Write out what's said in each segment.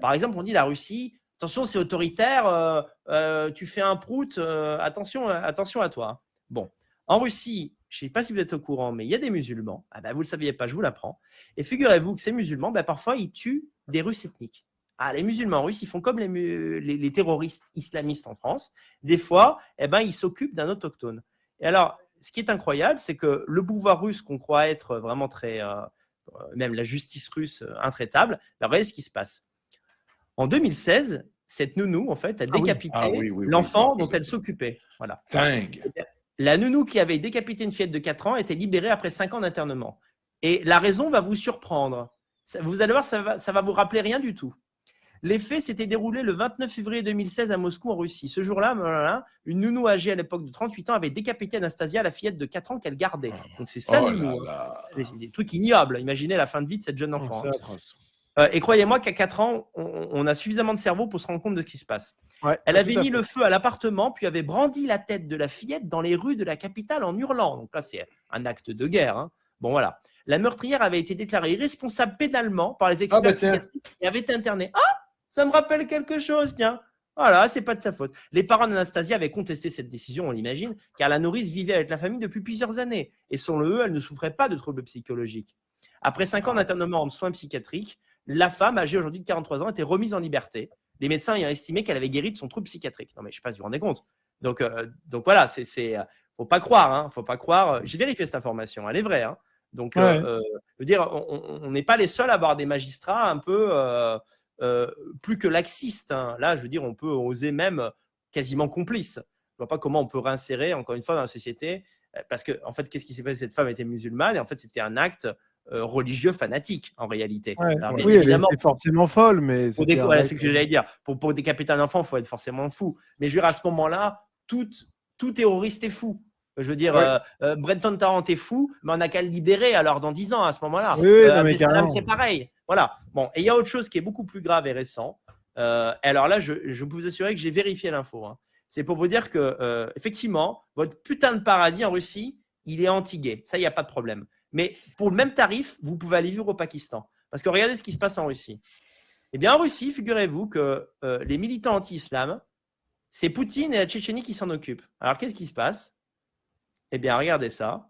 Par exemple, on dit la Russie, attention, c'est autoritaire, tu fais un prout, attention à toi. Bon, en Russie, je ne sais pas si vous êtes au courant, mais il y a des musulmans. Ah ben, vous ne le saviez pas, je vous l'apprends. Et figurez-vous que ces musulmans, parfois, ils tuent des Russes ethniques. Ah, les musulmans russes, ils font comme les terroristes islamistes en France. Des fois, ils s'occupent d'un autochtone. Et alors, ce qui est incroyable, c'est que le pouvoir russe, qu'on croit être vraiment très, même la justice russe intraitable, regardez ce qui se passe. En 2016, cette nounou, en fait, a décapité l'enfant dont elle s'occupait. Voilà. Dingue. La nounou qui avait décapité une fillette de 4 ans a été libérée après 5 ans d'internement. Et la raison va vous surprendre. Vous allez voir, ça va vous rappeler rien du tout. Les faits s'étaient déroulés le 29 février 2016 à Moscou, en Russie. Ce jour-là, une nounou âgée à l'époque de 38 ans avait décapité Anastasia, la fillette de 4 ans qu'elle gardait. Donc c'est ça, nounou. C'est des trucs ignobles. Imaginez la fin de vie de cette jeune enfant. Et croyez-moi qu'à 4 ans, on a suffisamment de cerveau pour se rendre compte de ce qui se passe. Ouais, elle avait mis le feu à l'appartement, puis avait brandi la tête de la fillette dans les rues de la capitale en hurlant. Donc là, c'est un acte de guerre. Hein. Bon, voilà. La meurtrière avait été déclarée irresponsable pénalement par les experts psychiatriques et avait été internée. Ah, ça me rappelle quelque chose, tiens. Voilà, c'est pas de sa faute. Les parents d'Anastasia avaient contesté cette décision, on l'imagine, car la nourrice vivait avec la famille depuis plusieurs années. Et selon eux, elle ne souffrait pas de troubles psychologiques. Après 5 ans d'internement en soins psychiatriques, la femme, âgée aujourd'hui de 43 ans, était remise en liberté. Les médecins ayant estimé qu'elle avait guéri de son trouble psychiatrique. Non, mais je ne sais pas si vous vous rendez compte. Donc voilà, faut pas croire. Hein, faut pas croire. J'ai vérifié cette information, elle est vraie. Hein. Donc, je veux dire, on n'est pas les seuls à avoir des magistrats un peu plus que laxistes. Hein. Là, je veux dire, on peut oser même quasiment complice. Je ne vois pas comment on peut réinsérer, encore une fois, dans la société. Parce que, en fait, qu'est-ce qui s'est passé? Cette femme était musulmane et en fait, c'était un acte religieux fanatique en réalité. Ouais. Alors, oui, évidemment, elle était forcément folle, mais c'est ce que j'allais dire. Pour décapiter un enfant, il faut être forcément fou. Mais je veux dire, à ce moment-là, tout terroriste est fou. Je veux dire, Brenton Tarrant est fou, mais on n'a qu'à le libérer alors dans 10 ans à ce moment-là. C'est pareil. Voilà. Bon, et il y a autre chose qui est beaucoup plus grave et récent. Alors là, je peux vous assurer que j'ai vérifié l'info. Hein. C'est pour vous dire que, effectivement, votre putain de paradis en Russie, il est anti-gay. Ça, il n'y a pas de problème. Mais pour le même tarif, vous pouvez aller vivre au Pakistan. Parce que regardez ce qui se passe en Russie. Eh bien, en Russie, figurez-vous que les militants anti-islam, c'est Poutine et la Tchétchénie qui s'en occupent. Alors, qu'est-ce qui se passe? Eh bien, regardez ça.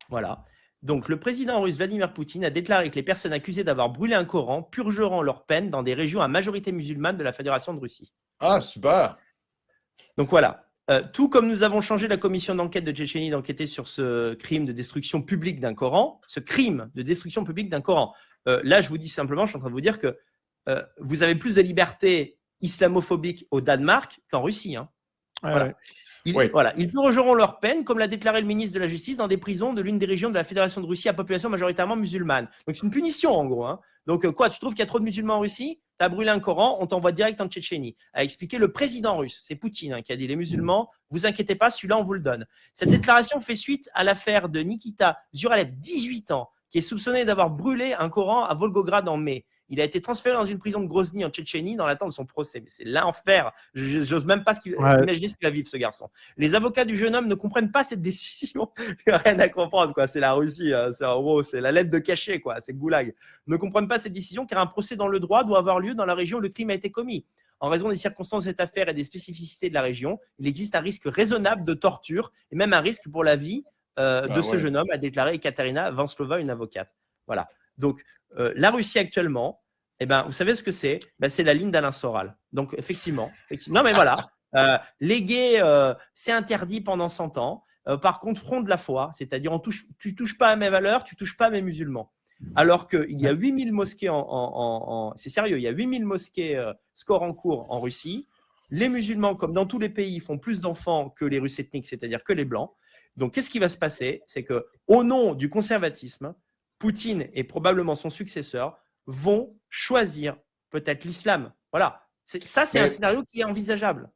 Voilà. Donc, le président russe Vladimir Poutine a déclaré que les personnes accusées d'avoir brûlé un Coran purgeront leur peine dans des régions à majorité musulmane de la Fédération de Russie. Ah, super. Donc, voilà. Tout comme nous avons changé la commission d'enquête de Tchétchénie d'enquêter sur ce crime de destruction publique d'un Coran, là, je vous dis simplement, je suis en train de vous dire que vous avez plus de liberté islamophobique au Danemark qu'en Russie. Hein. Voilà. Ils purgeront leur peine, comme l'a déclaré le ministre de la Justice, dans des prisons de l'une des régions de la Fédération de Russie à population majoritairement musulmane. Donc, c'est une punition, en gros. Hein. Donc, quoi, tu trouves qu'il y a trop de musulmans en Russie? Tu as brûlé un Coran, on t'envoie direct en Tchétchénie. A expliqué le président russe, c'est Poutine, hein, qui a dit les musulmans, vous inquiétez pas, celui-là, on vous le donne. Cette déclaration fait suite à l'affaire de Nikita Zuralev, 18 ans, qui est soupçonné d'avoir brûlé un Coran à Volgograd en mai. Il a été transféré dans une prison de Grozny en Tchétchénie dans l'attente de son procès. Mais c'est l'enfer. J'ose même pas imaginer ce qu'il va vivre, ce garçon. Les avocats du jeune homme ne comprennent pas cette décision. Il n'y a rien à comprendre, quoi. C'est la Russie. Hein. En gros, c'est la lettre de cachet, quoi. C'est goulag. Ne comprennent pas cette décision car un procès dans le droit doit avoir lieu dans la région où le crime a été commis. En raison des circonstances de cette affaire et des spécificités de la région, il existe un risque raisonnable de torture et même un risque pour la vie de ce jeune homme, a déclaré Katarina Vanslova, une avocate. Voilà. Donc, la Russie actuellement, vous savez ce que c'est? C'est la ligne d'Alain Soral. Donc, effectivement. Non, mais voilà. Les gays, c'est interdit pendant 100 ans. Par contre, front de la foi, c'est-à-dire tu touches pas à mes valeurs, tu touches pas à mes musulmans. Alors qu'il y a 8000 mosquées c'est sérieux, il y a 8000 mosquées score en cours en Russie. Les musulmans, comme dans tous les pays, font plus d'enfants que les Russes ethniques, c'est-à-dire que les blancs. Donc, qu'est-ce qui va se passer? C'est qu'au nom du conservatisme, Poutine et probablement son successeur vont choisir peut-être l'islam. Voilà. C'est un scénario qui est envisageable.